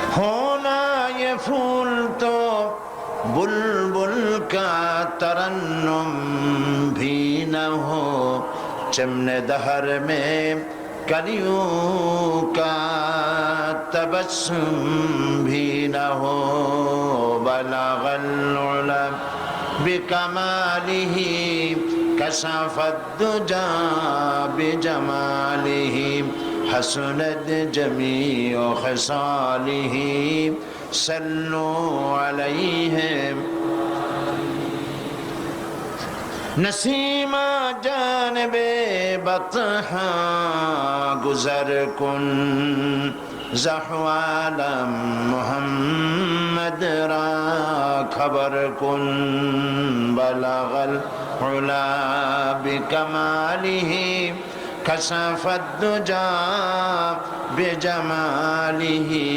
होना ये फूल तो बुलबुल का तरन्नुम भी न हो, चमने दहर में कलियों का तबस्सुम भी न हो। बलगल उला बिकमालिही कशफद दुजा बिजमालिही हसनत जमीउ खसालिही सल्लु अलैहि। नसीमा जानबे बतहा गुजर कुन, ज़हवालम मुहम्मद रा खबर कुन। बलगल उला बिकमालिही कशफद दुजा बिजमालिही